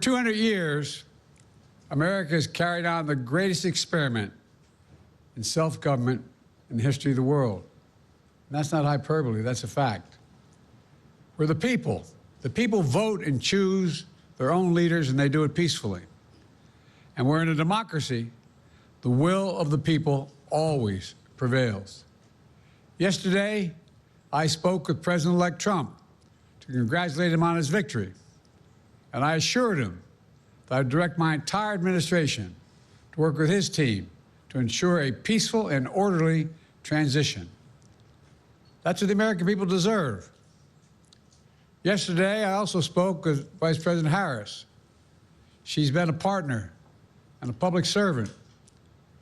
200 years, America has carried on the greatest experiment in self-government in the history of the world. And that's not hyperbole, that's a fact. We're the people. The people vote and choose their own leaders, and they do it peacefully. And we're in a democracy. The will of the people always prevails. Yesterday, I spoke with President-elect Trump to congratulate him on his victory. And I assured him that I'd direct my entire administration to work with his team to ensure a peaceful and orderly transition. That's what the American people deserve. Yesterday, I also spoke with Vice President Harris. She's been a partner and a public servant.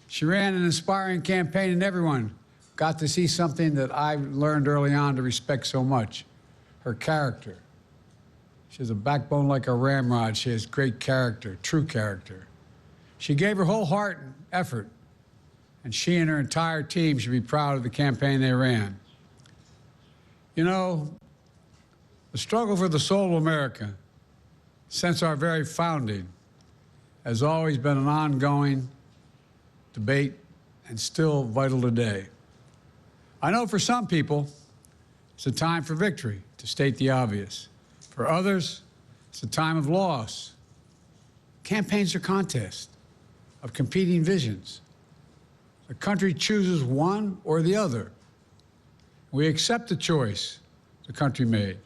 She ran an inspiring campaign, and everyone got to see something that I learned early on to respect so much, her character. She has a backbone like a ramrod. She has great character, true character. She gave her whole heart and effort, and she and her entire team should be proud of the campaign they ran. You know, the struggle for the soul of America, since our very founding, has always been an ongoing debate and still vital today. I know for some people, it's a time for victory, to state the obvious. For others, it's a time of loss. Campaigns are contests of competing visions. The country chooses one or the other. We accept the choice the country made.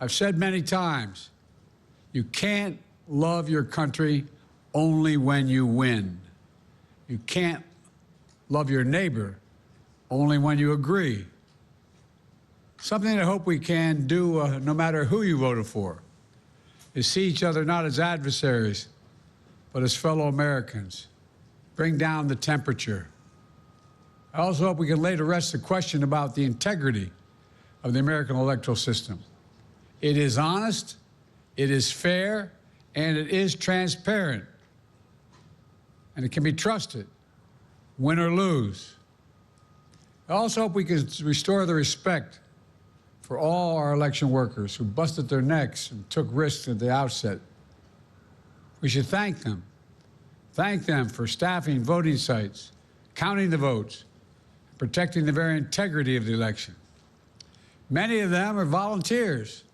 I've said many times, you can't love your country only when you win. You can't love your neighbor only when you agree. Something I hope we can do, no matter who you voted for, is see each other not as adversaries, but as fellow Americans. Bring down the temperature. I also hope we can lay to rest the question about the integrity of the American electoral system. It is honest, it is fair, and it is transparent. And it can be trusted, win or lose. I also hope we can restore the respect for all our election workers who busted their necks and took risks at the outset. We should thank them. Thank them for staffing voting sites, counting the votes, protecting the very integrity of the election. Many of them are volunteers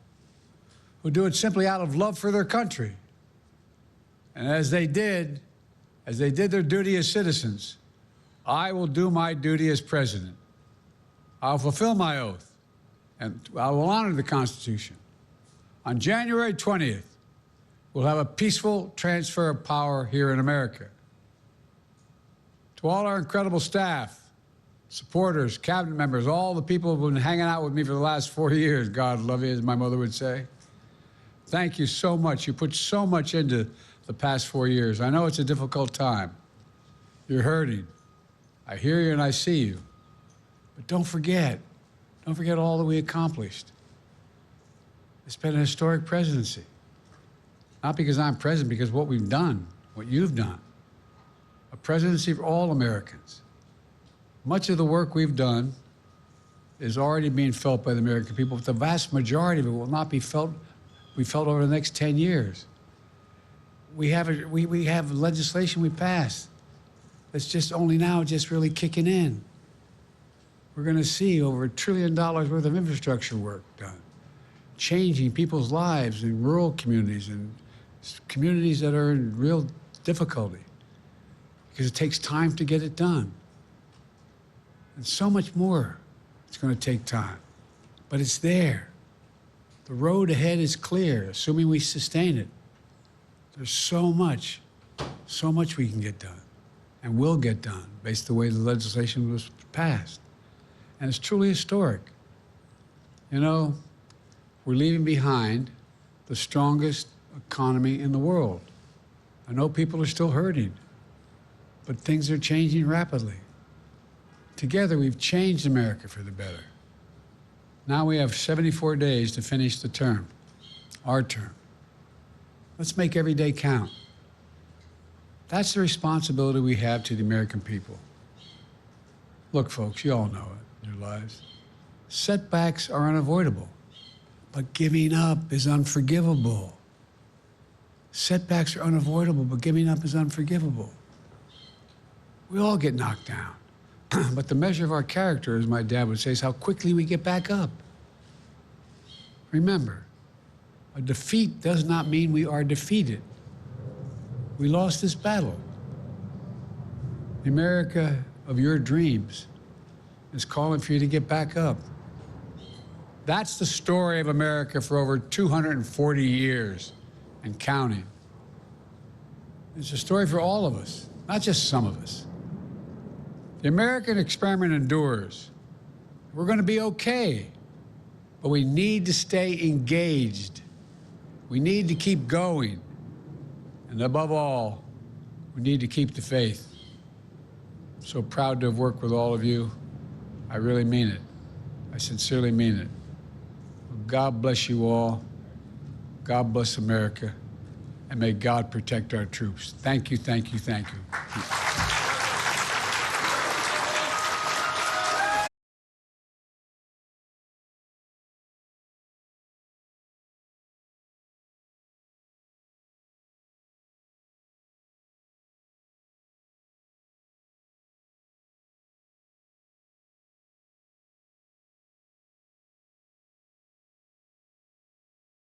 who do it simply out of love for their country. And as they did their duty as citizens, I will do my duty as president. I'll fulfill my oath, and I will honor the Constitution. On January 20th, we'll have a peaceful transfer of power here in America. To all our incredible staff, supporters, cabinet members, all the people who've been hanging out with me for the last 4 years, God love you, as my mother would say. Thank you so much. You put so much into the past 4 years. I know it's a difficult time. You're hurting. I hear you and I see you. But don't forget all that we accomplished. It's been a historic presidency. Not because I'm president, because what we've done, what you've done. A presidency for all Americans. Much of the work we've done is already being felt by the American people, but the vast majority of it will not be felt over the next 10 years. We have legislation we passed that's just only now just really kicking in. We're going to see over $1 trillion worth of infrastructure work done, changing people's lives in rural communities and communities that are in real difficulty, because it takes time to get it done. And so much more. It's going to take time, but it's there. The road ahead is clear, assuming we sustain it. There's so much we can get done and will get done based on the way the legislation was passed. And it's truly historic. You know, we're leaving behind the strongest economy in the world. I know people are still hurting, but things are changing rapidly. Together, we've changed America for the better. Now we have 74 days to finish the term, our term. Let's make every day count. That's the responsibility we have to the American people. Look, folks, you all know it in your lives. Setbacks are unavoidable, but giving up is unforgivable. Setbacks are unavoidable, but giving up is unforgivable. We all get knocked down. But the measure of our character, as my dad would say, is how quickly we get back up. Remember, a defeat does not mean we are defeated. We lost this battle. The America of your dreams is calling for you to get back up. That's the story of America for over 240 years and counting. It's a story for all of us, not just some of us. The American experiment endures. We're going to be okay, but we need to stay engaged. We need to keep going. And above all, we need to keep the faith. I'm so proud to have worked with all of you. I really mean it. I sincerely mean it. God bless you all. God bless America. And may God protect our troops. Thank you, thank you, thank you.